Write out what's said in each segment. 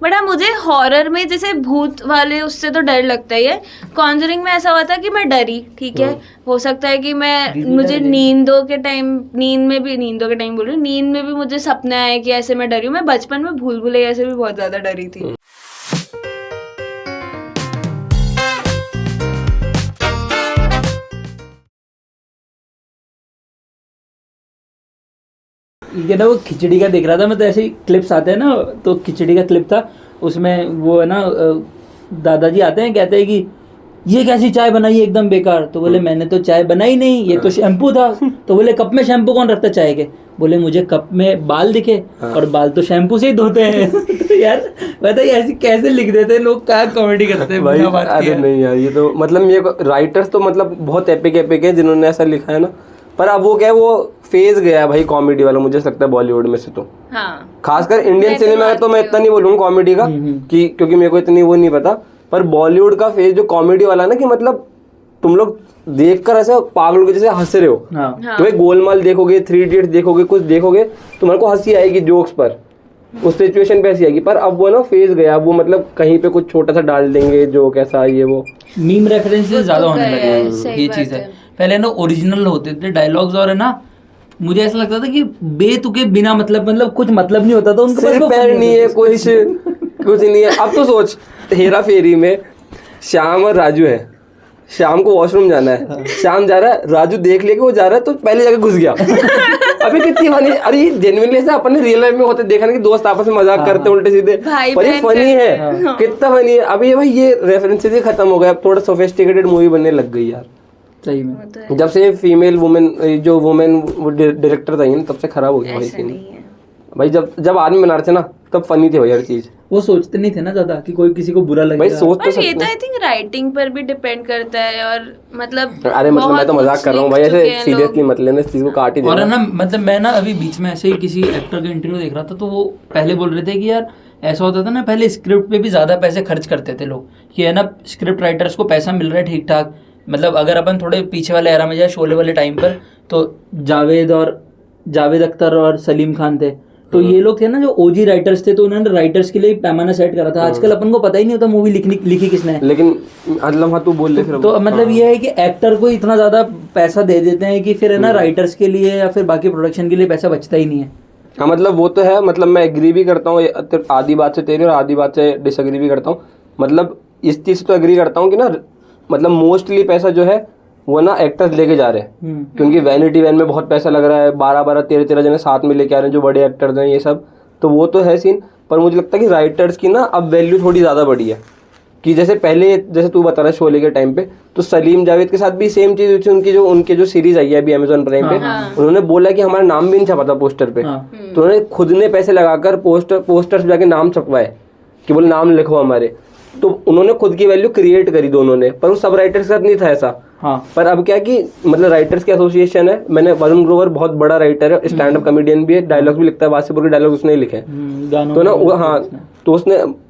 But हाँ मुझे horror में जैसे भूत वाले उससे तो डर लगता ही है। कॉन्जरिंग में ऐसा हुआ था कि मैं डरी, ठीक है, हो सकता है कि मैं मुझे नींदों के टाइम बोल रही हूँ, नींद में भी मुझे सपने आए कि ऐसे मैं डरी हूँ। मैं बचपन में भूल भुलैया से भी बहुत ज्यादा डरी थी। ये ना वो खिचड़ी का देख रहा था मैं, तो ऐसे ही क्लिप्स आते हैं ना, तो खिचड़ी का क्लिप था उसमें, वो है ना दादाजी आते हैं, कहते हैं कि ये कैसी चाय बनाई है एकदम बेकार। तो बोले मैंने तो चाय बनाई नहीं, ये तो शैम्पू था। तो बोले कप में शैम्पू कौन रखता चाय के? बोले मुझे कप में बाल दिखे, और बाल तो शैम्पू से ही धोते हैं। तो यार बताइए ऐसी कैसे लिख देते हैं लोग, क्या कॉमेडी करते हैं बिना बात अरे नहीं यार, ये तो मतलब ये राइटर्स तो मतलब बहुत एपिक है जिन्होंने ऐसा लिखा है ना। पर अब वो क्या है, वो फेज गया है भाई कॉमेडी वाला, मुझे लगता है बॉलीवुड में से तो। हाँ। खासकर इंडियन सिनेमा में तो मैं इतना नहीं बोलूँगा कॉमेडी का, कि क्योंकि मेरे को इतनी वो नहीं पता। पर बॉलीवुड का फेज जो कॉमेडी वाला ना, कि मतलब तुम लोग देखकर ऐसे पागलों के जैसे हंस रहे हो। तुम्हें गोलमाल देखोगे, 3 इडियट्स देखोगे, कुछ देखोगे, तुम्हारे को हंसी आएगी जोक्स पर, उस सिचुएशन पे हंसी आएगी। पर अब वो ना फेज गया, वो मतलब कहीं पे कुछ छोटा सा डाल देंगे जोक, ऐसा ये वो मीम रेफरेंसेस ज्यादा होने लगे हैं, ये चीज है। पहले ना ओरिजिनल होते थे डायलॉग्स, और है ना मुझे ऐसा लगता था कि बेतुके बिना मतलब कुछ मतलब नहीं होता था उनके पास, पैर नहीं है, कुछ नहीं है। अब तो सोच, हेरा फेरी में श्याम और राजू है, श्याम को वॉशरूम जाना है, श्याम जा रहा है, राजू देख लेके वो जा रहा है तो पहले जाके घुस गया। अभी कितनी फनी, अरे ये जेन्युइनली ऐसा अपन ने रियल लाइफ में होते देखा ना, कि दोस्त आपस में मजाक करते हैं उल्टे सीधे, पर ये फनी है, कितना फनी है। अभी ये भाई ये रेफरेंसेस ही खत्म हो गया, अब थोड़ा सोफिस्टिकेटेड मूवी बनने लग गई यार सही में। जब से फीमेल वुमेन जो वुमेन डायरेक्टर था तब से खराब हो गया भाई सीन। भाई जब आदमी बना रहे थे ना तब फनी थे भाई हर चीज, वो सोचते नहीं थे ना ज्यादा कि कोई किसी को बुरा लगेगा। भाई सोच तो ये तो आई थिंक राइटिंग पर भी डिपेंड करता है, और मतलब अरे मतलब मैं तो मजाक कर रहा हूँ भाई, ऐसे सीरियसली मत लेना इस चीज को, काट ही देना। और ना मतलब मैं ना अभी बीच में ऐसे ही किसी एक्टर का इंटरव्यू देख रहा था, तो वो पहले बोल रहे थे कि यार ऐसा होता था ना, पहले स्क्रिप्ट पे भी ज्यादा पैसे खर्च करते थे लोग, कि है ना स्क्रिप्ट राइटर्स को पैसा मिल रहा है ठीक ठाक। मतलब अगर अपन थोड़े पीछे वाले एरा में जाए, शोले वाले टाइम पर, तो जावेद अख्तर और सलीम खान थे, तो ये लोग थे ना जो ओजी राइटर्स थे, तो उन्होंने राइटर्स के लिए पैमाना सेट करा था। आजकल अपन को पता ही नहीं होता मूवी लिखी किसने है। लेकिन अल्लाह तू बोल ले फिर, तो मतलब ये है कि एक्टर को इतना ज्यादा पैसा दे देते हैं कि फिर है ना राइटर्स के लिए या फिर बाकी प्रोडक्शन के लिए पैसा बचता ही नहीं है। हाँ मतलब वो तो है, मतलब मैं एग्री भी करता हूँ आधी बात से तेरी और आधी बात से डिसएग्री भी करता हूँ। मतलब इस चीज़ से तो एग्री करता हूँ कि ना मतलब मोस्टली पैसा जो है वो ना एक्टर्स लेके जा रहे हैं, क्योंकि वैनिटी वैन में बहुत पैसा लग रहा है, 12-12, 13-13 जने साथ में लेके आ रहे हैं जो बड़े एक्टर्स हैं ये सब, तो वो तो है सीन। पर मुझे लगता है कि राइटर्स की ना अब वैल्यू थोड़ी ज़्यादा बढ़ी है, कि जैसे पहले जैसे तू बता रहा है शोले के टाइम पे, तो सलीम जावेद के साथ भी सेम चीज़ हुई थी। उनके जो सीरीज आई है अभी अमेजोन प्राइम पे, उन्होंने बोला कि हमारा नाम भी नहीं छपा था पोस्टर पे, तो उन्होंने खुद ने पैसे लगाकर पोस्टर्स जाके नाम छपवाए कि बोले नाम लिखो हमारे, तो उन्होंने खुद की वैल्यू क्रिएट करी दोनों ने। पर वो सब राइटर्स के साथ नहीं था ऐसा। पर अब क्या कि मतलब राइटर्स की एसोसिएशन है, मैंने वरुण ग्रोवर बहुत बड़ा राइटर है, स्टैंड अप कॉमेडियन भी है, डायलॉग भी लिखता है, वासीपुर के डायलॉग उसने ही लिखे हैं, तो ना हाँ, तो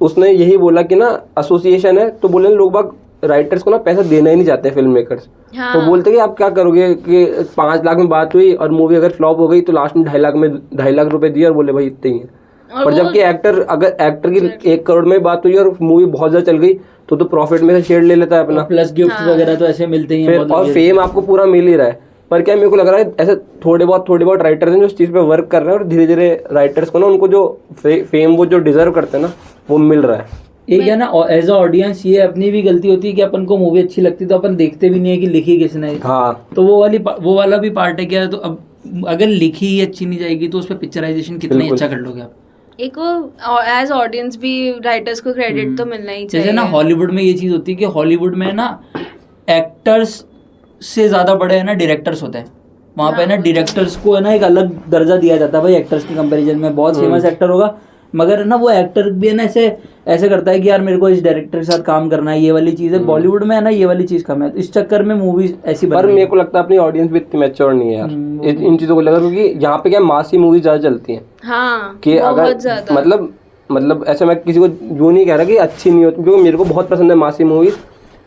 उसने यही बोला कि ना एसोसिएशन है, तो बोले लोग बाग राइटर्स को ना पैसा देना ही नहीं चाहते फिल्म मेकर्स। तो बोलते कि आप क्या करोगे कि 5 लाख में बात हुई और मूवी अगर फ्लॉप हो गई तो लास्ट में 2.5 लाख रुपए दिए और बोले भाई इतने ही है। और जबकि एक्टर की 1 करोड़ में बात हुई और मूवी बहुत ज्यादा चल गई तो प्रॉफिट में से शेयर ले लेता है अपना, प्लस गिफ्ट वगैरह तो ऐसे मिलते ही हैं, और फेम आपको पूरा मिल ही रहा है। पर क्या मेरे को लग रहा है ऐसे थोड़े बहुत राइटर्स हैं जो इस चीज़ पे वर्क कर रहे हैं, और धीरे धीरे राइटर्स को ना उनको जो फेम वो जो डिजर्व करते हैं ना वो मिल रहा है। एक है ना एज अ ऑडियंस ये अपनी भी गलती होती है कि अपन को मूवी अच्छी लगती है तो अपन देखते भी नहीं है कि लिखी किसने। हाँ, तो वो वाला भी पार्ट है क्या। तो अब अगर लिखी ही अच्छी नहीं जाएगी तो उस पर पिक्चराइजेशन कितना अच्छा कर लोगे आप। एक वो एज ऑडियंस भी राइटर्स को क्रेडिट तो मिलना ही चाहिए। जैसे ना हॉलीवुड में ये चीज़ होती है कि हॉलीवुड में ना एक्टर्स से ज़्यादा बड़े है ना डायरेक्टर्स होते हैं। वहाँ पे ना डायरेक्टर्स को है ना एक अलग दर्जा दिया जाता है भाई एक्टर्स के कंपैरिजन में। बहुत फेमस एक्टर होगा मगर ना वो एक्टर भी है ना ऐसे करता है कि यार मेरे को इस डायरेक्टर के साथ काम करना है, ये वाली चीज़ है। बॉलीवुड में है ना ये वाली चीज़ कम है, इस चक्कर में मूवीज ऐसी बन रही है। पर मेरे को लगता है अपनी ऑडियंस भी इतनी मैच्योर नहीं है यार इन चीज़ों को लगा, क्योंकि यहाँ पे क्या मासी मूवी ज़्यादा चलती हैं। हाँ, कि अगर मतलब ऐसा मैं किसी को यूँ नहीं कह रहा कि अच्छी नहीं होती, क्योंकि मेरे को बहुत पसंद है मासी मूवीज,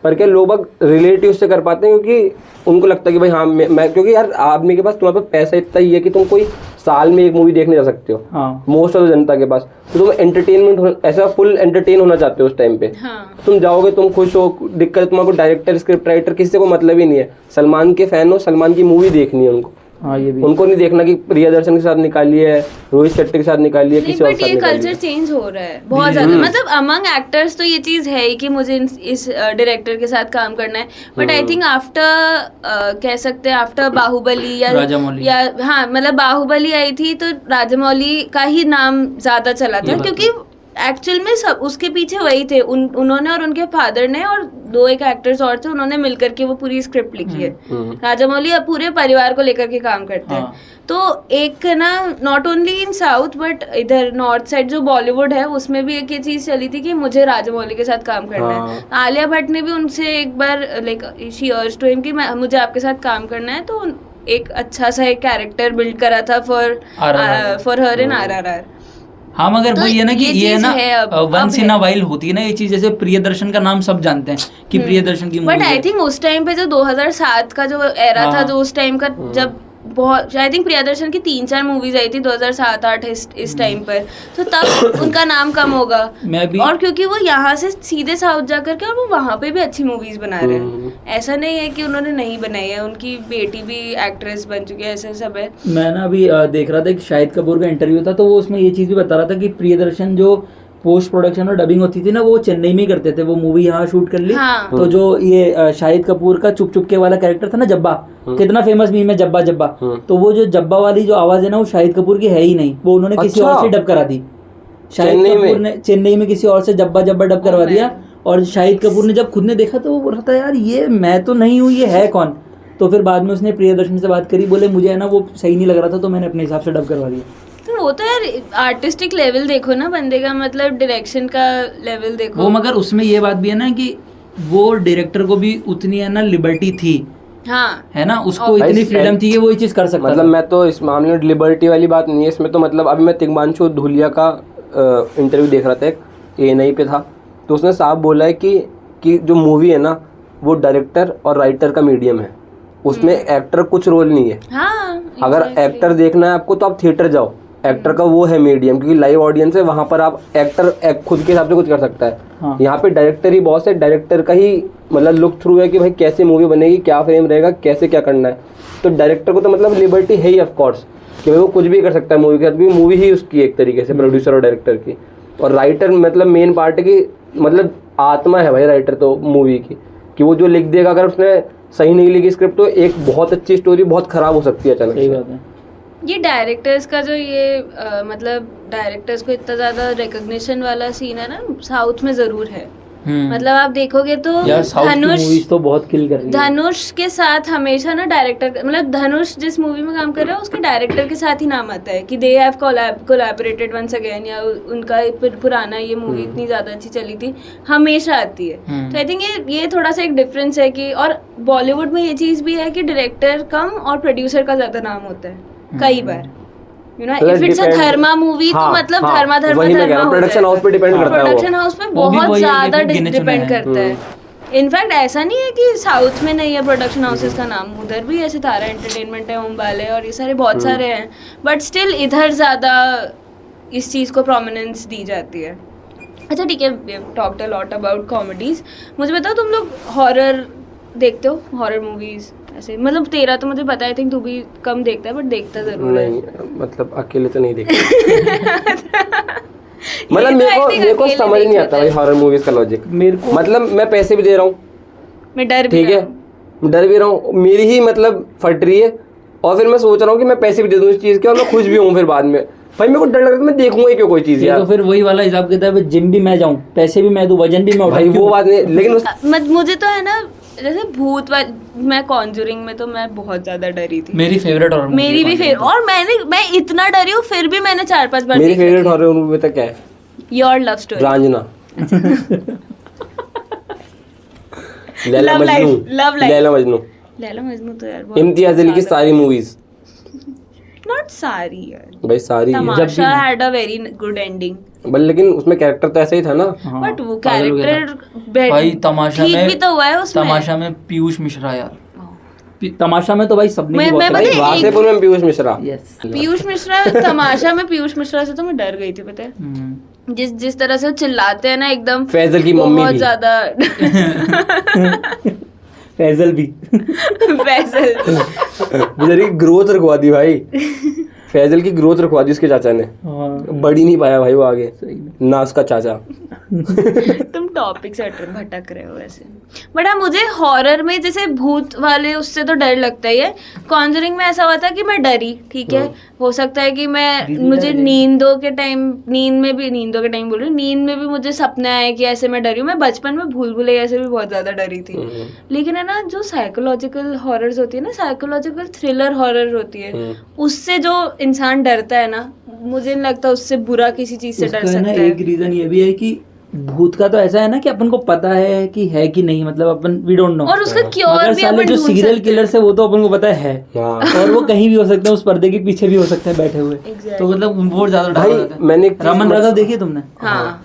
पर क्या लोग रिलेट ही उससे कर पाते हैं, क्योंकि उनको लगता है कि भाई हाँ मैं क्योंकि यार आदमी के पास तुम्हारे पास पैसा इतना ही है कि तुम कोई साल में एक मूवी देखने जा सकते हो, हाँ मोस्ट ऑफ जनता के पास। तो तुम एंटरटेनमेंट ऐसा फुल एंटरटेन होना चाहते हो उस टाइम पे, हाँ तुम जाओगे, तुम खुश हो, दिक्कत तुम्हारे को डायरेक्टर स्क्रिप्ट राइटर किसी को मतलब ही नहीं है, सलमान के फैन हो, सलमान की मूवी देखनी है उनको, हाँ ये भी उनको नहीं देखना कि प्रियदर्शन के साथ निकाली है, रोहित शेट्टी के साथ निकाली है, किसी और के बट साथ ये निकाली कल्चर है। चेंज हो रहा है बहुत ज्यादा, मतलब अमंग एक्टर्स तो ये चीज है ही कि मुझे इस डायरेक्टर के साथ काम करना है, बट आई थिंक आफ्टर कह सकते हैं आफ्टर बाहुबली राजामौली। या हाँ मतलब बाहुबली आई थी तो राजामौली का ही नाम ज्यादा चला ये था, बात क्योंकि एक्चुअल में सब उसके पीछे वही थे, उन्होंने और उनके फादर ने और 2 एक एक्टर्स और थे, उन्होंने मिलकर के वो पूरी स्क्रिप्ट लिखी है। राजामौली अब पूरे परिवार को लेकर के काम करते हैं। हाँ। तो एक ना not only in south but इधर नॉर्थ साइड जो बॉलीवुड है उसमें भी एक ये चीज चली थी कि मुझे राजामौली के साथ काम करना है। आलिया भट्ट ने भी उनसे एक बार like she urged to him कि मुझे आपके साथ काम करना है, तो एक अच्छा सा एक कैरेक्टर बिल्ड करा था फॉर हर इन RRR। हाँ मगर तो वो ये ना कि ये है चीज़ ना है अब वंस है। इन अ वाइल होती है ना ये चीज, जैसे प्रियदर्शन का नाम सब जानते हैं कि प्रियदर्शन की बट मूवी आई थिंक उस टाइम पे जो 2007 का जो एरा था, हाँ। जो उस टाइम का जब बहुत आई थिंक प्रियदर्शन की 3-4 मूवीज आई थी 2007-8 इस टाइम पर, तो तब उनका नाम कम होगा। मैं भी और क्योंकि वो यहाँ से सीधे साउथ जा करके और वो वहाँ पे भी अच्छी मूवीज बना रहे हैं, ऐसा नहीं है कि उन्होंने नहीं बनाई है, उनकी बेटी भी एक्ट्रेस बन चुकी है, ऐसे सब है। मैं ना अभी देख रहा था कि शाहिद कपूर का इंटरव्यू था, तो वो उसमें ये चीज़ भी बता रहा था कि प्रियदर्शन जो पोस्ट प्रोडक्शन और डबिंग होती थी ना वो चेन्नई में ही करते थे, वो मूवी यहाँ शूट कर ली। हाँ। तो जो ये शाहिद कपूर का चुप चुप के वाला कैरेक्टर था ना जब्बा, कितना फेमस मीम है जब्बा जब्बा, तो वो जो जब्बा वाली जो आवाज है ना वो शाहिद कपूर की है ही नहीं, वो उन्होंने किसी और से डब करा दी। शाहिद कपूर ने चेन्नई में किसी और से जब्बा जब्बा डब करवा दिया, और शाहिद कपूर ने जब खुद ने देखा तो वो बोल रहा था यार ये मैं तो नहीं हूँ, ये है कौन। तो फिर बाद में उसने प्रियदर्शन से बात करी, बोले मुझे है ना वो सही नहीं लग रहा था तो मैंने अपने हिसाब से डब करवा दिया। तो वो तो यार आर्टिस्टिक लेवल देखो ना बंदे का, मतलब डायरेक्शन का लेवल देखो। वो मगर उसमें ये बात भी है ना कि वो डायरेक्टर को भी उतनी है ना लिबर्टी थी, हाँ है ना, उसको इतनी फ्रीडम थी कि वो ये चीज कर सकता मतलब था। मैं तो इस मामले में लिबर्टी वाली बात नहीं है इसमें, तो मतलब अभी मैं तिग्मांशु धूलिया का इंटरव्यू देख रहा था, एक ANI पे था, तो उसने साफ बोला है कि जो मूवी है ना वो डायरेक्टर और राइटर का मीडियम है, उसमें एक्टर कुछ रोल नहीं है। हाँ अगर एक्टर देखना है आपको तो आप थिएटर जाओ, एक्टर का वो है मीडियम, क्योंकि लाइव ऑडियंस है, वहाँ पर आप एक्टर खुद के हिसाब से कुछ कर सकता है। हाँ। यहाँ पे डायरेक्टर ही बॉस है, डायरेक्टर का ही मतलब लुक थ्रू है कि भाई कैसे मूवी बनेगी, क्या फ्रेम रहेगा, कैसे क्या करना है। तो डायरेक्टर को तो मतलब लिबर्टी है ही ऑफ कोर्स कि भाई वो कुछ भी कर सकता है मूवी के साथ, क्योंकि मूवी ही उसकी एक तरीके से प्रोड्यूसर और डायरेक्टर की। और राइटर मतलब मेन पार्ट है कि मतलब आत्मा है भाई राइटर तो मूवी की, कि वो जो लिख देगा, अगर उसने सही नहीं लिखी स्क्रिप्ट तो एक बहुत अच्छी स्टोरी बहुत खराब हो सकती है अचानक सही से। बात है। ये डायरेक्टर्स का जो ये मतलब डायरेक्टर्स को इतना ज्यादा रिकॉग्निशन वाला सीन है ना साउथ में जरूर है। मतलब आप देखोगे तो यार साउथ की मूवीज तो बहुत किल कर रही है। धनुष के साथ हमेशा ना डायरेक्टर, मतलब धनुष जिस मूवी में काम कर रहा है उसके डायरेक्टर के साथ ही नाम आता है कि they have collaborated once again, या उनका पुराना ये मूवी इतनी ज्यादा अच्छी चली थी, हमेशा आती है। तो आई थिंक ये थोड़ा सा एक डिफरेंस है कि, और बॉलीवुड में ये चीज भी है कि डायरेक्टर कम और प्रोड्यूसर का ज्यादा नाम होता है कई बार, you know if it's a Dharma movie तो मतलब धर्मा प्रोडक्शन हाउस पे डिपेंड करता है, प्रोडक्शन हाउस पे बहुत ज्यादा डिपेंड करता है। इनफैक्ट ऐसा नहीं है कि साउथ में नहीं है प्रोडक्शन हाउसेस का नाम, उधर भी है, सितारा एंटरटेनमेंट है, ओम बाले और ये सारे बहुत सारे हैं, बट स्टिल इधर ज़्यादा इस चीज़ को प्रोमिनेंस दी जाती है। अच्छा ठीक है, talked a lot about comedies, मुझे बताओ तुम लोग हॉरर देखते हो, हॉरर मूवीज ऐसे? मतलब तेरा तो मुझे पता है, आई थिंक तू भी कम देखता है बट देखता जरूर है। नहीं मतलब अकेले तो नहीं देखता। मतलब मेरे को समझ नहीं आता भाई हॉरर मूवीज का लॉजिक। मेरे को मतलब मैं पैसे भी दे रहा हूँ, मैं डर भी ठीक है, डर भी रहा हूँ, मेरी ही मतलब फट रही है, और फिर मैं सोच रहा हूँ कि मैं पैसे भी दे दूँ इस चीज़ के और मैं खुश भी हूँ, फिर बाद में भाई मेरे को डर लग रहा है, मैं देखूंगा ही क्यों कोई चीज़ यार। तो फिर वही वाला हिसाब किताब है, जिम भी मैं जाऊँ, पैसे भी मैं दूँ, वजन भी मैं भाई उठाऊं, वो बात नहीं, लेकिन मुझे तो है ना जैसे भूत वाली, मैं कॉन्जूरिंग में तो मैं बहुत ज्यादा डरी थी, मेरी फेवरेट हॉरर मूवी मेरी भी फेवरेट, और मैं इतना डरी हूँ फिर भी मैंने 4-5 बार मेरी फेवरेट हॉरर मूवी तक क्या है, your love story, Raanjhanaa, Laila Love Majnu, Life, Love Life। Laila Majnu, Laila Majnu तो यार बहुत इम्तियाज अली की ज्यादा। सारी मूवीज, नॉट सारी यार, भाई सारी है। Tamasha had a very good ending, but लेकिन उसमें कैरेक्टर तो ऐसा ही था ना। हाँ, बट वो पागल हो गया था। कैरेक्टर भाई तमाशा ठीक में भी तो हुआ है उसमें। तमाशा में पीयूष मिश्रा यार, तमाशा में तो भाई सबने मैं ही बहुत पता है, वासेपुर में पीयूष मिश्रा। यस। पीयूष मिश्रा तमाशा में पीयूष मिश्रा से तो मैं डर गई थी, पता है जिस तरह से वो चिल्लाते हैं ना एकदम, फैजल की मम्मी बहुत भी। ज्यादा फैजल भी फैजल बेचारी की ग्रोथ रखवा दी भाई, फैजल की ग्रोथ रखवा दी उसके चाचा ने, हाँ, बढ़ ही नहीं पाया भाई वो आगे, सही में। ना उसका चाचा। तुम टॉपिक से भटक रहे हो वैसे। बट हाँ, मुझे हॉरर में जैसे भूत वाले उससे तो डर लगता ही है। कॉन्जरिंग में ऐसा हुआ था कि मैं डरी, ठीक है, हो सकता है कि मैं मुझे नींदों के टाइम बोल रही हूँ, नींद में भी मुझे सपने आए कि ऐसे मैं डरी हूँ। मैं बचपन में भूल भुलैया से भी बहुत ज्यादा डरी थी। लेकिन है ना, जो साइकोलॉजिकल हॉरर्स होती है ना, साइकोलॉजिकल थ्रिलर हॉरर होती है, उससे जो इंसान डरता है ना, मुझे नहीं लगता उससे बुरा किसी चीज से डर उसका है ना सकता है। एक रीजन ये भी है कि भूत का तो ऐसा है ना कि अपन को पता है कि नहीं, मतलब अपन वी डोंट नो, और उसका क्योर मगर भी साले अपन जो ढूंढ सीरियल सकते हैं। किलर्स है वो तो अपन को पता है हाँ। और वो कहीं भी हो सकते हैं, उस पर्दे के पीछे भी हो सकते हैं बैठे हुए। Exactly. तो मतलब वो ज्यादा डर भाई लगता है। मैंने एक चीज रमन राघव देखी तुमने? हाँ,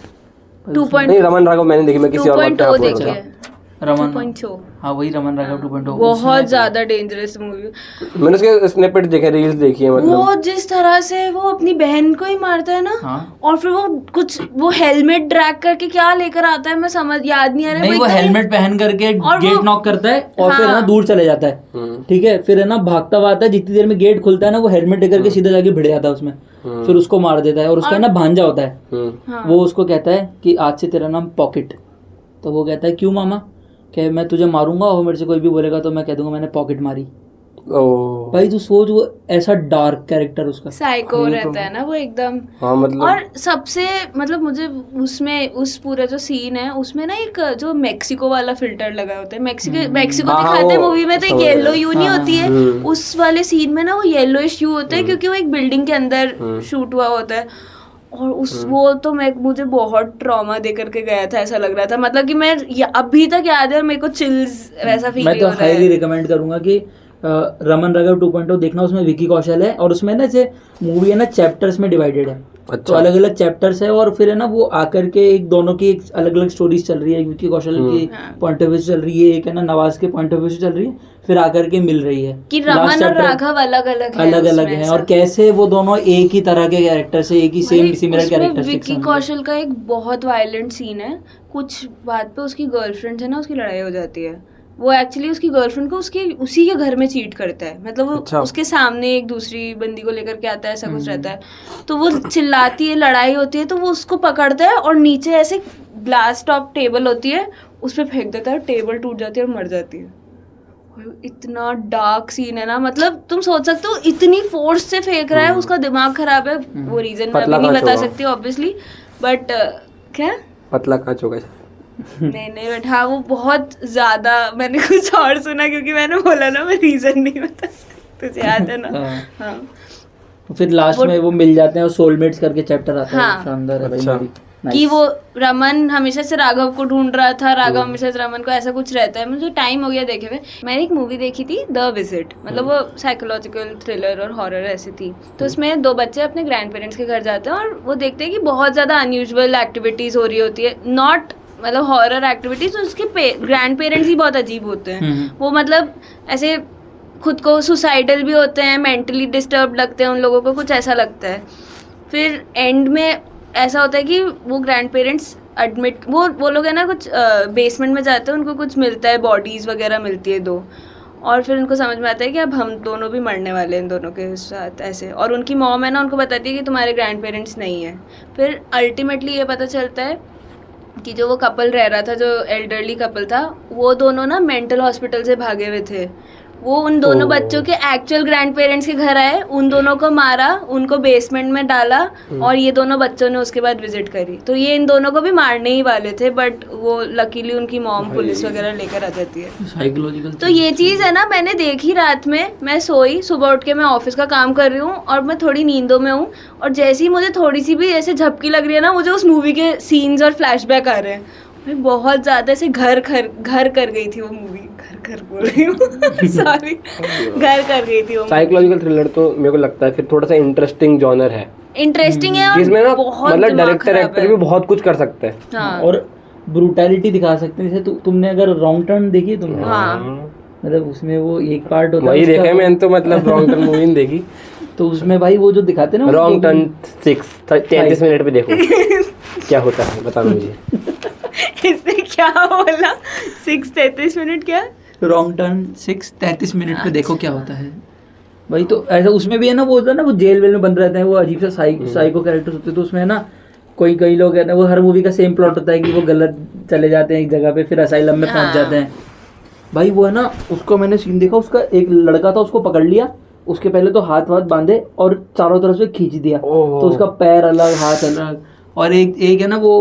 नहीं, रमन राघव मैंने देखी, मैं किसी और बात पे 2.0 बोल रहा देखिए, था। रमन, 2.0 हाँ वही रमन राघव 2.0। बहुत ज्यादा डेंजरस मूवी। मैंने उसके स्निपेट देखे, रील्स देखी है, मतलब वो जिस तरह से वो अपनी बहन को ही मारता है ना, हाँ। और फिर वो हेलमेट ड्रैग करके क्या लेकर आता है, मैं समझ याद नहीं आ रहा है। नहीं, वो एकदम- हेलमेट पहन करके और गेट वो- नॉक करता है और फिर है ना हाँ। दूर चले जाता है, ठीक है, फिर है ना भागता हुआ आता है, जितनी देर में गेट खुलता है ना वो हेलमेट लेकर के सीधा जाके भिड़ जाता है उसमें, फिर उसको मार देता है। और उसका है ना भांजा होता है, हाँ। वो उसको कहता है कि आज से तेरा नाम पॉकेट। तो वो कहता है क्यों मामा? कि मैं तुझे मारूंगा और मेरे से कोई भी बोलेगा तो मैं कह दूंगा मैंने पॉकेट मारी। ओ भाई तू सोच, वो ऐसा डार्क कैरेक्टर उसका। साइको रहता है ना वो एकदम। हाँ, मतलब और सबसे मतलब मुझे उसमें उस पूरा जो सीन है उसमें ना एक जो मेक्सिको वाला फिल्टर लगा होता है, मेक्सिको हाँ, दिखाते हैं वो मूवी में, तो एक समझ येलो गया। यू नहीं हाँ, होती है, उस वाले सीन में ना वो येलोइश यू होता है क्योंकि वो एक बिल्डिंग के अंदर शूट हुआ होता है। और वो तो मुझे बहुत ट्रॉमा दे करके गया था, ऐसा लग रहा था, मतलब कि मैं अभी तक याद है और मेरे को चिल्स वैसा फील मैं तो हो रहा हाईली है। रिकमेंड करूंगा कि रमन राघव 2.0 देखना। उसमें विकी कौशल है और उसमें ना जैसे मूवी है ना चैप्टर्स में डिवाइडेड है, तो अलग अलग चैप्टर्स है और फिर है ना वो आकर के एक दोनों की एक अलग अलग स्टोरीज चल रही है। विकी कौशल की पॉइंट ऑफ व्यू से चल रही है, एक है ना नवाज के पॉइंट ऑफ व्यू से चल रही है, फिर आकर के मिल रही है कि Last रमन और chapter राघव अलग अलग अलग है और कैसे वो दोनों एक ही तरह के कैरेक्टर से, एक ही सेम सिमिलर विकी कैरेक्टरिस्टिक्स। कौशल का एक बहुत वायलेंट सीन है, कुछ बात पे उसकी गर्लफ्रेंड से ना उसकी लड़ाई हो जाती है। वो एक्चुअली उसकी गर्लफ्रेंड को उसी के घर में चीट करता है, मतलब वो अच्छा। उसके सामने एक दूसरी बंदी को लेकर के आता है, ऐसा कुछ रहता है। तो वो चिल्लाती है, लड़ाई होती है, तो वो उसको पकड़ता है और नीचे ऐसे ग्लास टॉप टेबल होती है उस पर फेंक देता है, टेबल टूट जाती है और मर जाती है। इतना डार्क सीन है ना, मतलब तुम सोच सकते हो इतनी फोर्स से फेंक रहा है, उसका दिमाग खराब है। वो रीजन मैं पतला अभी नहीं कांच बता होगा। सकती ऑब्वियसली, बट क्या पतला कांच होगा। नहीं बट हाँ, वो बहुत ज्यादा, मैंने कुछ और सुना क्योंकि मैंने बोला ना मैं रीजन नहीं बता सकती, तुझे याद है ना। हाँ फिर लास्ट में वो मिल जाते हैं और सोलमेट्स करके चैप्टर आता है, हाँ। शानदार है भाई अच्छा। movie। कि Nice। वो रमन हमेशा से राघव को ढूंढ रहा था, राघव हमेशा से रमन को, ऐसा कुछ रहता है। मुझे टाइम हो गया देखे हुए। मैंने एक मूवी देखी थी द विजिट, मतलब वो साइकोलॉजिकल थ्रिलर और हॉरर ऐसी थी। तो उसमें दो बच्चे अपने ग्रैंड पेरेंट्स के घर जाते हैं और वो देखते हैं कि बहुत ज़्यादा अनयूजुअल एक्टिविटीज़ हो रही होती है, नॉट मतलब हॉरर एक्टिविटीज़। तो उसके ग्रैंड पेरेंट्स ही बहुत अजीब होते हैं। वो मतलब ऐसे खुद को सुसाइडल भी होते हैं, मेंटली डिस्टर्ब लगते हैं उन लोगों को, कुछ ऐसा लगता है। फिर एंड में ऐसा होता है कि वो ग्रैंड पेरेंट्स एडमिट, वो लोग है ना कुछ बेसमेंट में जाते हैं, उनको कुछ मिलता है, बॉडीज़ वगैरह मिलती है दो, और फिर उनको समझ में आता है कि अब हम दोनों भी मरने वाले हैं इन दोनों के साथ ऐसे। और उनकी मॉम है ना उनको बताती है कि तुम्हारे ग्रैंड पेरेंट्स नहीं है। फिर अल्टीमेटली ये पता चलता है कि जो वो कपल रह रहा था, जो एल्डरली कपल था, वो दोनों ना मेंटल हॉस्पिटल से भागे हुए थे। वो उन दोनों बच्चों के एक्चुअल ग्रैंड पेरेंट्स के घर आए, उन दोनों को मारा, उनको बेसमेंट में डाला, और ये दोनों बच्चों ने उसके बाद विजिट करी। तो ये इन दोनों को भी मारने ही वाले थे, बट वो लकीली उनकी मॉम पुलिस वगैरह लेकर आ जाती है। साइकोलॉजिकल तो ये चीज़ है ना, मैंने देखी रात में, मैं सोई, सुबह उठ के मैं ऑफिस का काम कर रही हूँ और मैं थोड़ी नींदों में हूँ, और जैसे ही मुझे थोड़ी सी भी ऐसे झपकी लग रही है ना, मुझे उस मूवी के सीन्स और फ्लैशबैक आ रहे हैं। मैं बहुत ज्यादा ऐसे घर कर गई थी वो मूवी, घर बोल रही हूँ सॉरी, घर कर गई थी वो। साइकोलॉजिकल थ्रिलर तो मेरे को लगता है फिर थोड़ा सा इंटरेस्टिंग जॉनर है, इंटरेस्टिंग है और जिसमें ना बहुत मतलब दिमाग डायरेक्टर खराब एक्टर है। भी बहुत कुछ कर सकते हैं। हाँ और ब्रूटैलिटी दिखा सकते हैं। जैसे तुमने अगर रॉन्ग टर्न देखी तुमने, हाँ मतलब उसमें वो एक पार्ट होता है वही उसका, देखा है मैंने तो, मतलब रॉन्ग टर्न मूवी नहीं देखी। तो उसमें भाई वो जो दिखाते हैं ना, रॉन्ग टर्न 33 मिनट पे देखो क्या होता है, बताना मुझे। इसने क्या बोला? 6:33 मिनट क्या? रॉन्ग टर्न 6:33 मिनट पे देखो क्या होता है भाई। तो ऐसा उसमें भी है ना, वो होता है ना, वो जेल वेल में बंद रहते हैं, वो अजीब सा साइको कैरेक्टर्स होते हैं। तो उसमें है ना कई लोग है ना, वो हर मूवी का सेम प्लॉट होता है कि वो गलत चले जाते हैं एक जगह पे, फिर असाइलम में पहुंच जाते हैं भाई। वो है ना, उसको मैंने सीन देखा, उसका एक लड़का था, उसको पकड़ लिया, उसके पहले तो हाथ बांधे और चारों तरफ से खींच दिया, तो उसका पैर अलग हाथ अलग, और एक है ना वो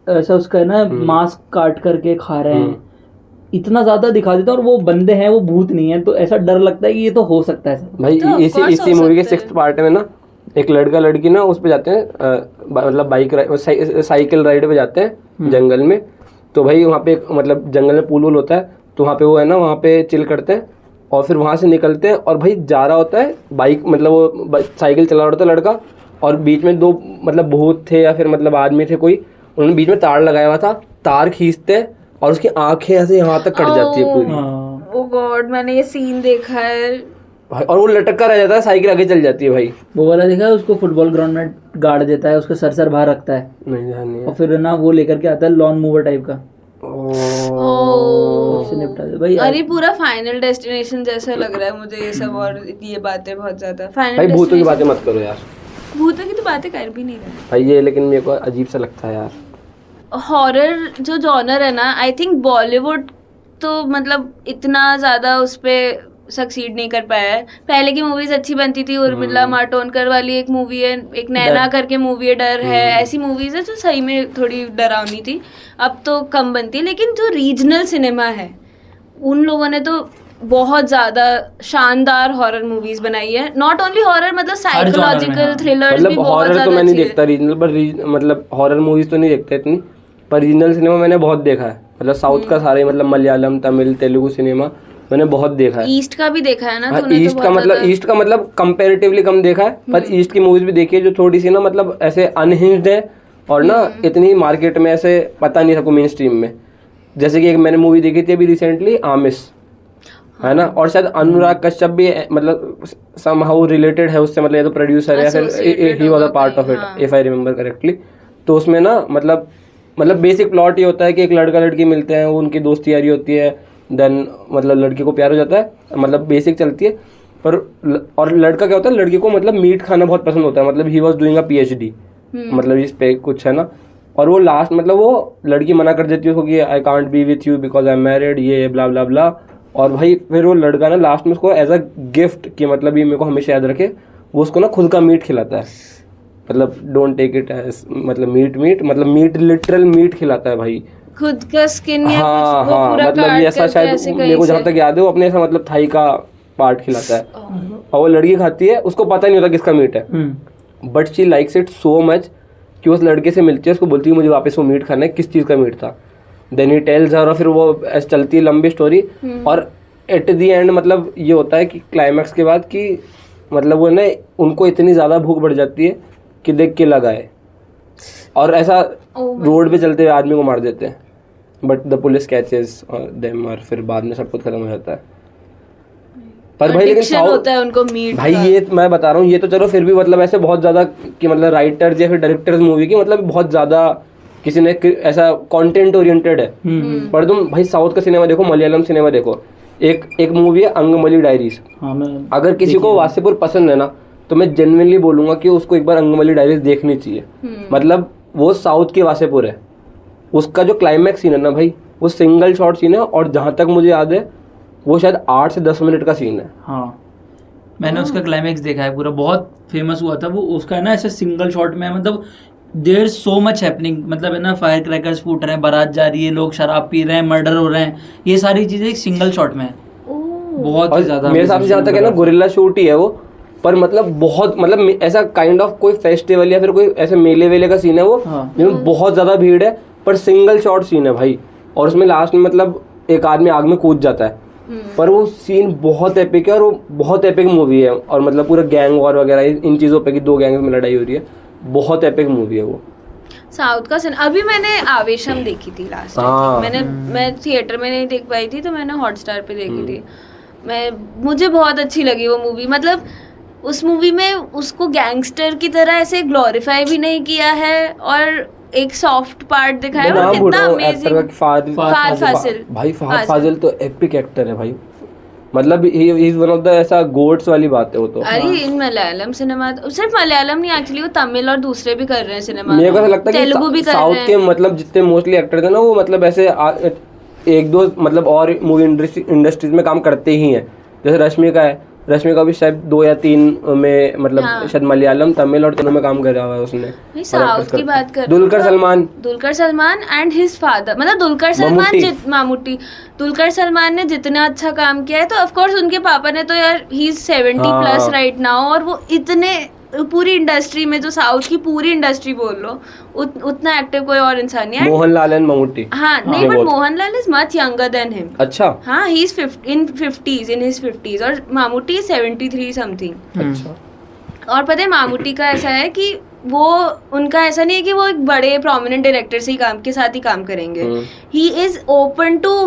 ऐसा उसका है ना मांस काट करके खा रहे हैं, इतना ज्यादा दिखा देता है। और वो बंदे हैं, वो भूत नहीं है, तो ऐसा डर लगता है कि ये तो हो सकता है सर। भाई तो of इसी course इसी हो मूवी के सकता है। 6th पार्ट में ना एक लड़का लड़की ना उस पे जाते हैं, मतलब बाइक साइकिल राइड पे जाते हैं जंगल में। तो भाई वहाँ पे मतलब जंगल में पूल वूल होता है, तो वहाँ पे वो है ना, वहाँ पे चिल करते हैं और फिर वहाँ से निकलते हैं। और भाई जा रहा होता है बाइक, मतलब वो साइकिल चला रहा होता है लड़का, और बीच में 2 मतलब भूत थे या फिर मतलब आदमी थे कोई, उन्होंने बीच में तार लगाया हुआ था, तार खींचते हैं और उसकी आंखें ऐसे यहाँ तक कट जाती है पूरी। हाँ ओ गॉड, मैंने ये सीन देखा है भाई, और वो लटका रह जाता है, साइकिल आगे चल जाती है भाई। वो वाला देखा है, उसको फुटबॉल ग्राउंड में गाड़ देता है, उसका सर बाहर रखता है, नहीं ध्यान नहीं और है। फिर ना वो लेकर के आता है लॉन मूवर टाइप का, ओ उससे निपटा दे भाई। अरे पूरा फाइनल डेस्टिनेशन जैसा लग रहा है मुझे ये सब, और ये बातें बहुत ज्यादा भाई फाइनल भूतों की बातें मत करो यार, भूतों की तो बातें कर भी नहीं रहे। भाई ये लेकिन मेरे को अजीब सा लगता है यार। हॉरर जो जॉनर है ना, आई थिंक बॉलीवुड तो मतलब इतना ज़्यादा उस पर सक्सीड नहीं कर पाया है। पहले की मूवीज अच्छी बनती थी, उर्मिला मातोंडकर वाली एक मूवी है, एक नैना करके मूवी है, डर है, ऐसी मूवीज है जो सही में थोड़ी डरावनी थी। अब तो कम बनती है, लेकिन जो रीजनल सिनेमा है उन लोगों ने तो बहुत ज़्यादा शानदार हॉरर मूवीज बनाई है। नॉट ओनली हॉरर, मतलब साइकोलॉजिकल थ्रिलर्स भी मतलब बहुत हॉरर तो ज़्यादा मैं नहीं अच्छी है। देखता रीजनल, पर मतलब हॉरर मूवीज तो नहीं देखता इतनी, पर रीजनल सिनेमा मैंने बहुत देखा है। मतलब साउथ का सारे, मतलब मलयालम, तमिल, तेलुगु सिनेमा मैंने बहुत देखा है। ईस्ट का भी देखा है ना हाँ, तूने? तो ईस्ट का बहुत मतलब ज़्यादा- ईस्ट का मतलब कंपैरेटिवली कम देखा है, पर ईस्ट की मूवीज भी देखी है जो थोड़ी सी ना मतलब ऐसे अनहिंज्ड है, और ना इतनी मार्केट में ऐसे पता नहीं सबको मेन स्ट्रीम में। जैसे कि एक मैंने मूवी देखी थी अभी रिसेंटली, आमिस, है ना, और शायद अनुराग कश्यप भी मतलब समहाउ रिलेटेड है उससे, मतलब ये तो प्रोड्यूसर है या फिर he was a part of it if I remember correctly. तो उसमें ना मतलब बेसिक प्लॉट ये होता है कि एक लड़का लड़की मिलते हैं, वो उनकी दोस्ती यारी होती है, देन मतलब लड़की को प्यार हो जाता है, मतलब बेसिक चलती है। पर और लड़का क्या होता है, लड़की को मतलब मीट खाना बहुत पसंद होता है, मतलब he was doing a PhD, मतलब इस पे कुछ है ना। और वो लास्ट मतलब वो लड़की मना कर देती है उसको कि I can't be with you because I am married, ये ब्ला ब्ला ब्ला। और भाई फिर वो लड़का ना लास्ट में उसको एज अ गिफ्ट कि मतलब ये मेरे को हमेशा याद रखे, वो उसको ना खुद का मीट खिलाता है, मतलब डोंट टेक इट एज मतलब मीट मतलब मीट लिटरल मीट खिलाता है भाई, खुद का स्किन या हाँ कुछ वो हाँ, पूरा मतलब काट ये ऐसा करके शायद ऐसे मेरे कहीं को जहाँ से- तक याद है वो अपने ऐसा मतलब थाई का पार्ट खिलाता है, और वो लड़की खाती है, उसको पता नहीं होता किसका मीट है, but she likes it so much कि उस लड़के से मिलती है, उसको बोलती है मुझे वापस वो मीट खाना है, किस चीज़ का मीट था, देन ही टेल्स हर, और फिर वो ऐसे चलती है लंबी स्टोरी। और एट दी एंड मतलब ये होता है कि क्लाइमैक्स के बाद कि मतलब वो ना उनको इतनी ज़्यादा भूख बढ़ जाती है कि देख के लगाए, और ऐसा रोड पे चलते हुए आदमी को मार देते हैं, but the police catches them, और फिर बाद में सब कुछ खत्म हो जाता है। पर भाई लेकिन Addiction होता है उनको मीट भाई का। ये मैं बता रहा हूँ, ये तो चलो फिर भी मतलब ऐसे बहुत ज़्यादा कि मतलब राइटर्स या फिर डायरेक्टर्स मूवी की मतलब बहुत ज़्यादा किसी ने ऐसा कंटेंट ओरिएंटेड है। पर तुम भाई साउथ का सिनेमा देखो, मलयालम सिनेमा देखो, एक मूवी है अंगमली डायरीज, हाँ मैं अगर किसी को वासेपुर पसंद है ना, तो मैं जेन्युइनली बोलूंगा कि उसको एक बार अंगमली डायरीज देखनी चाहिए। मतलब वो साउथ की वासेपुर है, उसका जो क्लाइमैक्स सीन है ना भाई, वो सिंगल शॉट सीन है, और जहाँ तक मुझे याद है वो शायद 8 से 10 मिनट का सीन है। हाँ मैंने उसका क्लाइमैक्स देखा है पूरा, बहुत फेमस हुआ था वो, उसका है ना ऐसे सिंगल शॉट में है, मतलब देयर सो मच हैपनिंग, मतलब है ना फायर क्रैकर्स फूट रहे हैं, बारात जा रही है, लोग शराब पी रहे हैं, मर्डर हो रहे हैं, ये सारी चीजें एक सिंगल शॉट में है, बहुत ही और ज्यादा मेरे हिसाब से जहाँ तक है ना गोरिल्ला शूट ही है वो, पर मतलब बहुत मतलब ऐसा काइंड ऑफ कोई फेस्टिवल या फिर कोई ऐसे मेले वेले का सीन है वो, हाँ। जिसमें बहुत ज़्यादा भीड़ है, पर सिंगल शॉट सीन है भाई, और उसमें लास्ट में मतलब एक आदमी आग में कूद जाता है, पर वो सीन बहुत एपिक है और वो बहुत एपिक मूवी है। और मतलब पूरा गैंग वॉर वगैरह इन चीज़ों पे कि दो गैंग में लड़ाई हो रही है, बहुत एपिक मूवी है वो। साउथ का अभी मैंने आवेशम देखी थी लास्ट हाँ। मैं थिएटर में नहीं देख पाई थी, तो मैंने हॉटस्टार पे देखी थी। मुझे बहुत अच्छी लगी वो मूवी। मतलब उस मूवी में उसको गैंगस्टर की तरह ऐसे ग्लोरीफाई भी नहीं किया है, और एक सॉफ्ट पार्ट दिखाया, और कितना अमेजिंग। फहद फासिल भाई, फहद फाजिल तो एपिक एक्टर है भाई, मतलब he is one of the ऐसा गोट्स वाली बात है वो तो। अरे इन मलयालम सिनेमा, सिर्फ मलयालम नहीं एक्चुअली, वो तमिल और दूसरे भी कर रहे हैं सिनेमा। मेरे को ऐसा लगता है तेलुगु भी कि कर रहे साउथ हैं। के मतलब जितने मोस्टली एक्टर थे ना, वो मतलब ऐसे एक दो मतलब और मूवी इंडस्ट्रीज में काम करते ही हैं। जैसे रश्मिका है, रश्मिका भी शायद 2 या 3 में मतलब शायद मलयालम, तमिल और तीनों में काम कर रहा है उसने। साउथ की बात कर, Dulquer Salman and his father, मतलब दुलकर सलमान मामूटी, दुलकर सलमान ने जितना अच्छा काम किया है, तो ऑफ कोर्स उनके पापा ने तो यार he is 70 plus right now, और वो इतने पूरी इंडस्ट्री में, जो साउथ की पूरी इंडस्ट्री बोल लो, उतना एक्टिव कोई और इंसान नहीं है। मोहनलाल एंड ममूटी। हाँ नहीं, but Mohanlal is much younger than him. अच्छा। हाँ, he is in his 50s, और मामूटी 73 समथिंग। अच्छा। और पता है मामूटी का ऐसा है कि वो, उनका ऐसा नहीं है कि वो एक बड़े प्रोमिनेंट डायरेक्टर से ही काम के साथ ही काम करेंगे। He is open to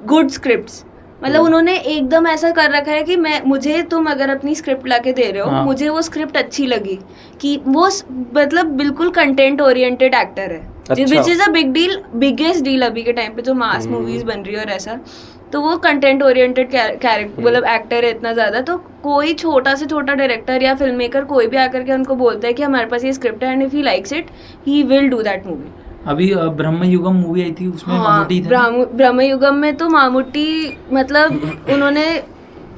good scripts. मतलब उन्होंने एकदम ऐसा कर रखा है कि मुझे तुम अगर अपनी स्क्रिप्ट लाके दे रहे हो, मुझे वो स्क्रिप्ट अच्छी लगी, कि वो मतलब बिल्कुल कंटेंट ओरिएंटेड एक्टर है, which is a big deal, biggest deal अभी के टाइम पे जो मास मूवीज बन रही है और ऐसा। तो वो कंटेंट ओरिएंटेड कैरेक्टर मतलब एक्टर है इतना ज्यादा, तो कोई छोटा से छोटा डायरेक्टर या फिल्म मेकर कोई भी आकर के उनको बोलता है कि हमारे पास ये स्क्रिप्ट है, and if he likes it he will do that movie. अभी ब्रह्मयुगम मूवी आई थी, उसमें मामूटी थे। ब्रह्मयुगम में तो मामूटी मतलब उन्होंने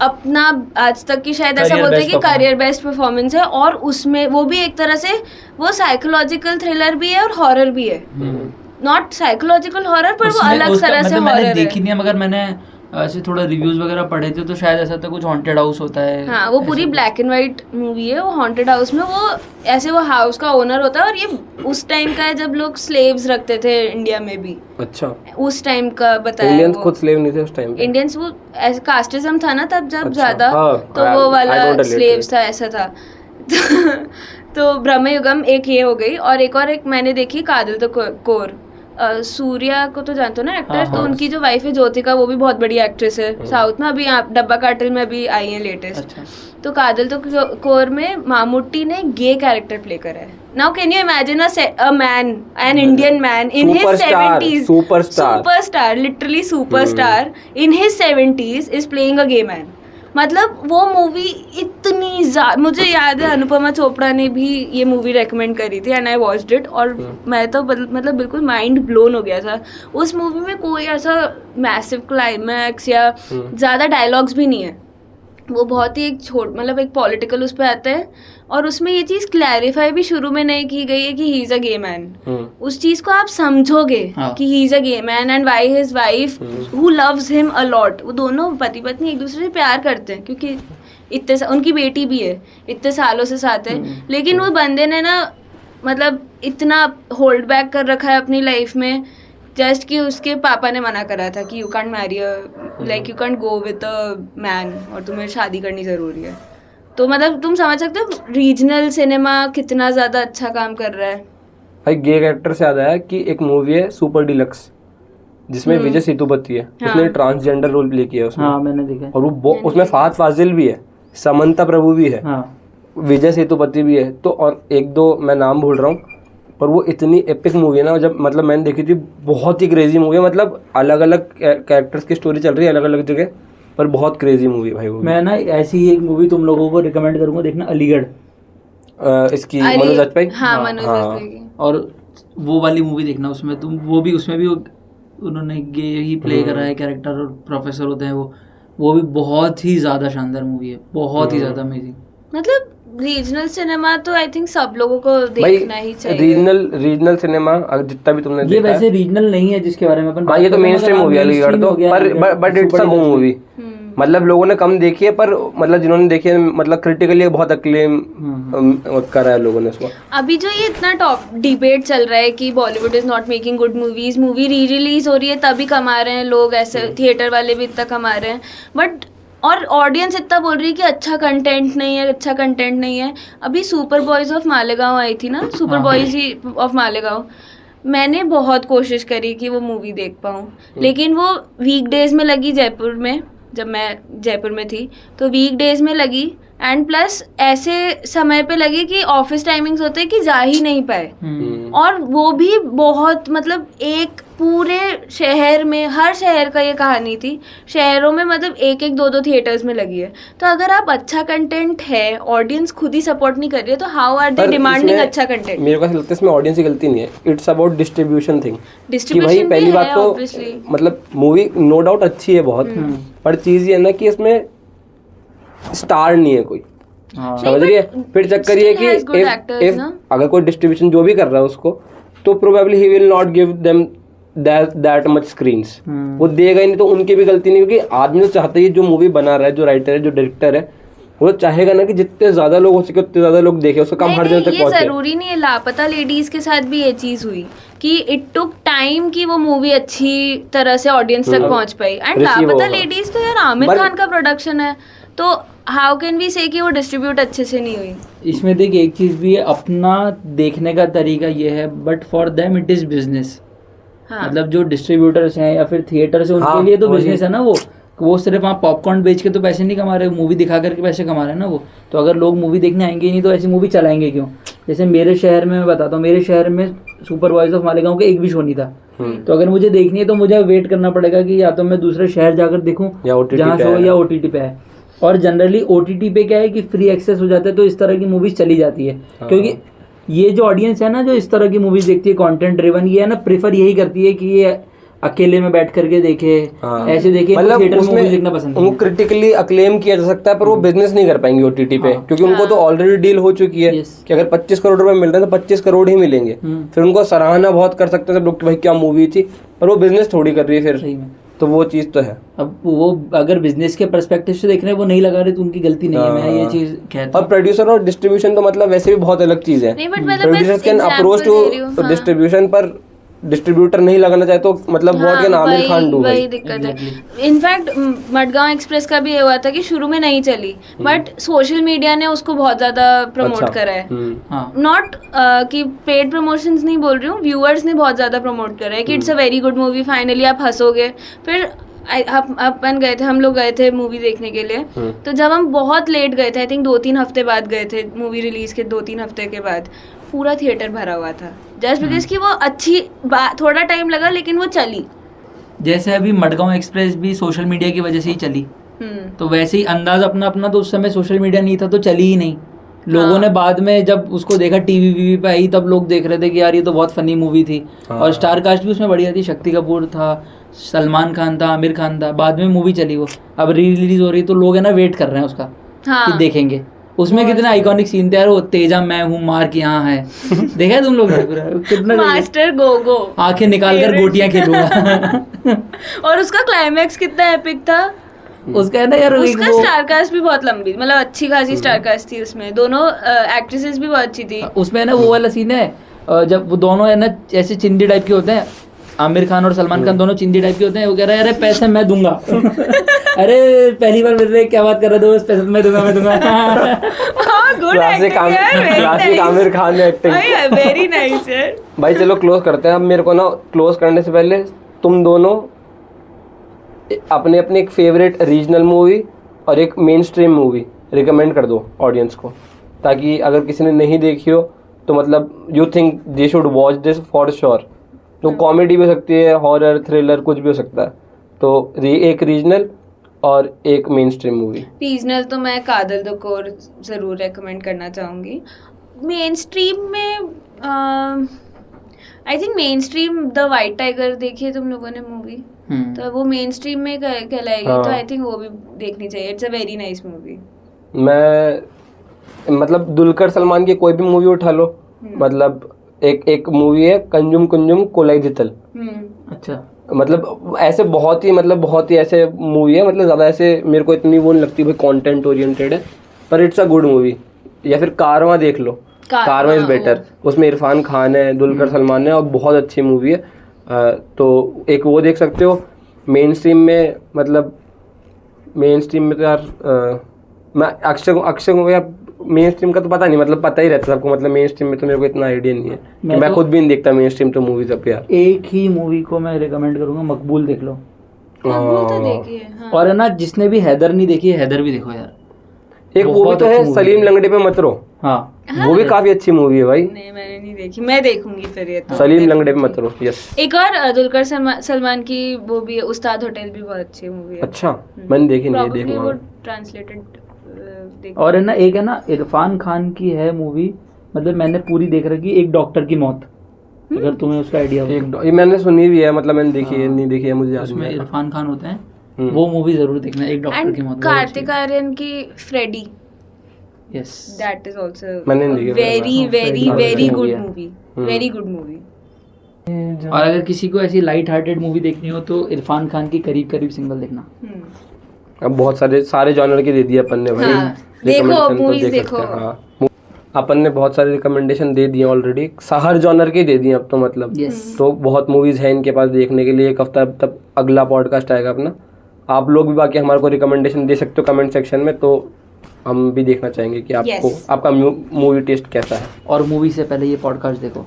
अपना आज तक की शायद ऐसा बोलते हैं कि करियर बेस्ट परफॉर्मेंस है, और उसमें वो भी एक तरह से वो साइकोलॉजिकल थ्रिलर भी है और हॉरर भी है। नॉट साइकोलॉजिकल हॉरर, पर वो अलग तरह से हॉरर है। मैंने देखी नहीं, मगर मैंने ऐसे थोड़ा रिव्यूज वगैरह पढ़े थे, तो शायद ऐसा था कुछ हॉन्टेड हाउस होता है। हाँ, वो पूरी ब्लैक एंड व्हाइट मूवी है। वो हॉन्टेड हाउस में वो ऐसे वो हाउस का ओनर होता है, और ये उस टाइम का है जब लोग स्लेव्स रखते थे इंडिया में भी। अच्छा। उस टाइम का बताया। इंडियंस खुद स्लेव नहीं थे उस टाइम पे। इंडियंस वो ऐसे कास्टिज्म था ना तब, जब अच्छा, ज्यादा तो वो वाला स्लेव्स था, ऐसा था। तो ब्रह्मयुगम एक ये हो गई, और एक मैंने देखी काजल तो कौर, सूर्या को तो जानते हो ना एक्टर। तो उनकी जो वाइफ है ज्योतिका, वो भी बहुत बड़ी एक्ट्रेस है साउथ में। अभी डब्बा कार्टेल में भी आई है लेटेस्ट। तो काजल तो कौर में मामूटी ने गे कैरेक्टर प्ले करा है। Now can you imagine a man, an Indian man in his 70s, superstar, literally superstar in his 70s is playing a gay man. मतलब वो मूवी इतनी मुझे याद है अनुपमा चोपड़ा ने भी ये मूवी रेकमेंड करी थी, एंड आई वॉच्ड इट, और मैं तो मतलब बिल्कुल माइंड ब्लोन हो गया था। उस मूवी में कोई ऐसा मैसिव क्लाइमैक्स या ज़्यादा डायलॉग्स भी नहीं है। वो बहुत ही मतलब एक पॉलिटिकल उस पर आता है, और उसमें ये चीज़ क्लैरिफाई भी शुरू में नहीं की गई है कि he is a gay man. उस चीज़ को आप समझोगे कि he is a gay man, and why his wife who loves him a lot. वो दोनों पति पत्नी एक दूसरे से प्यार करते हैं, क्योंकि इतने उनकी बेटी भी है, इतने सालों से साथ है। लेकिन वो बंदे ने ना मतलब इतना होल्ड बैक कर रखा है अपनी लाइफ में, जस्ट कि उसके पापा ने मना करा था कि you can't marry like you can't go with a man, और तुम्हें शादी करनी ज़रूरी है। तो मतलब तुम समझ सकते हो रीजनल सिनेमा कितना ज़्यादा अच्छा काम कर रहा है। भाई गे कैरेक्टर से याद आया कि एक मूवी है सुपर डिलक्स, जिसमें विजय सेतुपति है। उसने ट्रांसजेंडर रोल प्ले किया उसमें। हाँ, मैंने देखा। और वो उसमें फहद फाजिल भी है, समंता प्रभु भी है, विजय सेतुपति भी है। तो और एक दो मैं नाम भूल रहा हूँ, पर वो इतनी एपिक मूवी है ना। जब मतलब मैंने देखी थी, बहुत ही क्रेजी मूवी है। मतलब अलग अलग कैरेक्टर्स की स्टोरी चल रही है अलग अलग जगह, पर बहुत क्रेजी मूवी है भाई वो। मैं ना ऐसी एक मूवी तुम लोगों को रिकमेंड करूंगा, देखना, अलीगढ़। इसकी मनोज वाजपेयी। हाँ, मनोज वाजपेयी। और वो वाली मूवी देखना, उसमें तुम उसमें भी उन्होंने गे ही प्ले करा है कैरेक्टर, और प्रोफेसर होते हैं वो भी बहुत ही ज़्यादा शानदार मूवी है, बहुत ही ज़्यादा अमेजिंग। मतलब रीजनल सिनेमा तो आई थिंक सब लोगों को देखना ही चाहिए। रीजनल सिनेमा जितना भी तुमने ये वैसे रीजनल नहीं है जिसके बारे में अपन ये तो मेन स्ट्रीम मूवी है अलीगढ़ तो, बट इट्स अ मूवी। मतलब लोगों ने कम देखी है, पर मतलब जिन्होंने देखी है मतलब क्रिटिकली बहुत अक्लेम करा है लोगों ने उसको। अभी जो ये इतना टॉप डिबेट चल रहा है कि Bollywood is not making good movies, movie re release हो रही है तभी कमा रहे हैं लोग, ऐसे थिएटर वाले भी इतना कमा रहे हैं, बट और ऑडियंस इतना बोल रही है कि अच्छा कंटेंट नहीं है, अच्छा कंटेंट नहीं है। अभी सुपर बॉयज ऑफ मालेगांव आई थी ना, super boys he of Malegaon, मैंने बहुत कोशिश करी कि वो मूवी देख पाऊँ, लेकिन वो वीकडेज में लगी जयपुर में, जब मैं जयपुर में थी तो वीकडेज में लगी, एंड प्लस ऐसे समय पे लगी कि ऑफिस टाइमिंग्स होते हैं कि जा ही नहीं पाए, और वो भी बहुत मतलब एक पूरे शहर में, हर शहर का ये कहानी थी, शहरों में मतलब एक एक दो दो थिएटर्स में लगी है। तो अगर आप अच्छा कंटेंट है, ऑडियंस खुद ही सपोर्ट नहीं कर रही है, तो हाउ आर दे डिमांडिंग अच्छा कंटेंट? मेरे को ऐसा लगता है इसमें ऑडियंस की गलती नहीं है, इट्स अबाउट डिस्ट्रीब्यूशन थिंग। कि भाई डिस्ट्रीब्यूशन पहली भी बात है तो obviously। मतलब मूवी नो डाउट अच्छी है बहुत, पर चीज ये है ना कि इसमें स्टार नहीं है कोई, समझ रही है? फिर चक्कर ये है कि still has good actors, if ना? अगर कोई डिस्ट्रीब्यूशन जो भी कर रहा है उसको, तो probably he will not give them that much screens, वो देगा ही नहीं, तो उनकी भी गलती नहीं, क्योंकि आदमी तो चाहता है जो मूवी बना रहा है, जो राइटर है, जो डायरेक्टर है, वो चाहेगा ना कि जितने ज्यादा लोग हो सके उतने ज्यादा लोग देखे, उसका काम हर जगह तक ये पहुंचे। जरूरी नहीं है, लापता लेडीज के साथ भी ये चीज हुई कि इट टुक टाइम कि वो मूवी अच्छी तरह से ऑडियंस तक पहुंच पाई, एंड Receive लापता होगा। लेडीज तो यार आमिर पर- खान का प्रोडक्शन है, तो हाउ कैन वी से कि वो डिस्ट्रीब्यूट अच्छे से नहीं हुई? इसमें देख एक चीज भी है, अपना देखने का तरीका ये है, but for them it is business. हाँ। मतलब जो डिस्ट्रीब्यूटर्स हैं या फिर थिएटर्स हैं, उनके हाँ, लिए तो वही। बिजनेस है ना, वो सिर्फ वहाँ पॉपकॉर्न बेच के तो पैसे नहीं कमा रहे, मूवी दिखा करके पैसे कमा रहे हैं ना वो। तो अगर लोग मूवी देखने आएंगे ही नहीं तो ऐसी मूवी चलाएंगे क्यों? जैसे मेरे शहर में, मैं बताता हूँ, मेरे शहर में सुपर बॉयज ऑफ मालेगांव का एक भी शो नहीं था, तो अगर मुझे देखनी है तो मुझे वेट करना पड़ेगा कि या तो मैं दूसरे शहर जाकर देखूँ या OTT जहाँ पे शो है। या OTT पे है। और जनरली OTT पे क्या है कि फ्री एक्सेस हो जाता है, तो इस तरह की मूवीज चली जाती है, क्योंकि ये जो ऑडियंस है ना जो इस तरह की मूवीज देखती है कंटेंट ड्रिवन, ये है ना प्रेफर यही करती है कि ये अकेले में बैठ करके देखे, ऐसे देखे, मतलब थिएटर में मूवी उसमें देखना पसंद उनको है। क्रिटिकली अक्लेम किया जा सकता है, पर वो बिजनेस नहीं कर पाएंगे OTT पे, क्योंकि उनको तो ऑलरेडी डील हो चुकी है Yes। कि अगर 25 करोड़ रुपए मिल रहे हैं तो 25 करोड़ ही मिलेंगे। फिर उनको सराहना बहुत कर सकते हैं सब लोग कि भाई क्या मूवी थी, पर वो बिजनेस थोड़ी कर रही है सही फिर, में। तो वो चीज तो है। अब वो अगर बिजनेस के पर्सपेक्टिव से देख रहे हैं, वो नहीं लगा रहे तो उनकी गलती नहीं है, मैं ये चीज कहता और हूँ। प्रोड्यूसर और डिस्ट्रीब्यूशन तो मतलब वैसे भी बहुत अलग चीज है। नहीं, but मतलब प्रोड्यूसर बस कैन example अप्रोच दे रही हूँ, टू हाँ। डिस्ट्रीब्यूशन, पर डिस्ट्रीब्यूटर नहीं लगाना चाहे तो मतलब what can Aamir Khan do? वही दिक्कत है। इनफैक्ट मडगांव एक्सप्रेस का भी ये हुआ था कि शुरू में नहीं चली, बट सोशल मीडिया ने उसको बहुत ज्यादा प्रमोट करा है। हाँ, नॉट कि पेड प्रमोशंस नहीं बोल रही हूँ, व्यूअर्स ने बहुत ज्यादा प्रमोट करा है कि it's a very good movie, finally आप हंसोगे। फिर अपन गए थे, हम लोग गए थे मूवी देखने के लिए, तो जब हम बहुत लेट गए थे, आई थिंक 2-3 हफ्ते बाद गए थे, मूवी रिलीज के 2-3 हफ्ते के बाद, पूरा थिएटर भरा हुआ था, जस्ट बिकॉज कि वो अच्छी थोड़ा टाइम लगा लेकिन वो चली। जैसे अभी मडगांव एक्सप्रेस भी सोशल मीडिया की वजह से ही चली, तो वैसे ही अंदाज अपना अपना, तो उस समय सोशल मीडिया नहीं था तो चली ही नहीं। लोगों ने बाद में जब उसको देखा टीवी पे आई, तब लोग देख रहे थे कि यार ये तो बहुत फनी मूवी थी, और स्टार कास्ट भी उसमें बढ़िया थी, शक्ति कपूर था, सलमान खान था, आमिर खान था। बाद में मूवी चली, वो अब री रिलीज हो रही, तो लोग है ना वेट कर रहे हैं उसका कि देखेंगे। उसमें कितने आइकॉनिक सीन थे यार, वो तेजा मैं हूँ मार के यहाँ है, देखा है तुम लोग ने? कितना मास्टर गोगो, आंखें निकाल कर गोटियां खेलूंगा। और उसका क्लाइमैक्स कितना एपिक था। उसका है ना यार, उसका स्टार कास्ट भी बहुत लंबी, मतलब अच्छी खासी स्टार कास्ट थी उसमें, दोनों एक्ट्रेसेस भी बहुत अच्छी थी। उसमें है ना वो वाला सीन है जब वो दोनों है ना ऐसे चिंदी टाइप के होते हैं, आमिर खान और सलमान खान दोनों चिंदी टाइप के होते हैं, वो कह रहा है अरे पैसे मैं दूंगा। अरे पहली बार मिल रहे, क्या बात कर रहे हो दोस्त, पैसे मैं दूंगा। गुड क्लासिक आमिर खान ने एक्टिंग, वेरी नाइस यार। भाई चलो क्लोज करते हैं। अब मेरे को ना क्लोज करने से पहले तुम दोनों अपने अपने एक फेवरेट रीजनल मूवी और एक मेन स्ट्रीम मूवी रिकमेंड कर दो ऑडियंस को, ताकि अगर किसी ने नहीं देखी हो तो मतलब you think they should watch this for sure. तो कॉमेडी भी हो सकती है, हॉरर, थ्रिलर, कुछ भी हो सकता है। तो एक रीजनल और एक मेन स्ट्रीम मूवी। रीजनल तो मैं कादल द कोर ज़रूर रेकमेंड करना चाहूँगी। मेन स्ट्रीम में I think main stream the white tiger देखी है तुम लोगों ने मूवी, तो वो मेन स्ट्रीम में कहलाएगी, तो आई थिंक वो भी देखनी चाहिए। It's a very nice movie. मैं मतलब दुलकर सलमान की कोई भी मूवी उठा लो, मतलब एक मूवी है कंजुम कुंजुम कोलाइजितल, अच्छा मतलब ऐसे बहुत ही ऐसे मूवी है, मतलब ज़्यादा ऐसे मेरे को इतनी वो नहीं लगती भाई कंटेंट ओरिएंटेड है, पर इट्स अ गुड मूवी। या फिर कारवां देख लो, कारवां इज़ बेटर, उसमें इरफान खान है, दुलकर सलमान है और बहुत अच्छी मूवी है। तो एक वो देख सकते हो। मेन स्ट्रीम में तो यार मैं अक्षय को यार मेन स्ट्रीम का तो पता नहीं, मतलब पता ही रहता सबको, मतलब मेन स्ट्रीम में तो मेरे को इतना आइडिया नहीं है, मैं खुद भी नहीं देखता मेन स्ट्रीम तो मूवीज अब यार। एक ही मूवी को मैं रिकमेंड करूंगा, मकबूल देख लो। मकबूल तो देखी है, हाँ। और है ना, जिसने भी हैदर नहीं देखी है, हैदर भी देखो यार। एक मूवी तो है सलीम लंगड़े पे मत रो, हाँ वो भी काफी अच्छी मूवी है भाई। नहीं मैंने नहीं देखी, मैं देखूंगी फिर ये तो। सलीम लंगड़े पे मत रो, यस। एक और दुलकर सलमान की वो भी है, उस्ताद होटल, भी बहुत अच्छी मूवी है। अच्छा मैंने देखी नहीं है, Probably वो देखूंगा। ट्रांसलेटेड। और है ना, एक है ना इरफान खान की है मूवी, मतलब मैंने पूरी देख रखी, एक डॉक्टर की मौत, अगर तुम्हें उसका आइडिया हो। ये मैंने सुनी भी है, मतलब मैंने देखी है, नहीं देखी है, मुझे याद उसमें नहीं है। इरफान खान होते हैं, वो मूवी जरूर देखना, एक डॉक्टर की मौत। कार्तिक आर्यन की Freddy, yes, that is also मैंने नहीं देखी। वेरी वेरी हाँ, वेरी movie गुड है। Movie, very good movie. और अगर किसी को ऐसी लाइट हार्टेड मूवी देखनी हो तो इरफान खान की करीब करीब सिंगल देखना। अब बहुत सारे जॉनर के दे दिए अपन ने भाई, हाँ, देखो, recommendation तो movies देख सकते हैं, देखो। हाँ। अपन ने बहुत सारे रिकमेंडेशन दे दिए ऑलरेडी, हर जॉनर के दे दिए अब तो, मतलब तो बहुत मूवीज हैं इनके पास देखने के लिए। एक हफ्ता तब अगला पॉडकास्ट आएगा अपना, आप लोग भी बाकी हमारे को रिकमेंडेशन दे सकते हो कमेंट सेक्शन में, तो हम भी देखना चाहेंगे कि आपको आपका मूवी टेस्ट कैसा है। और मूवी से पहले ये पॉडकास्ट देखो।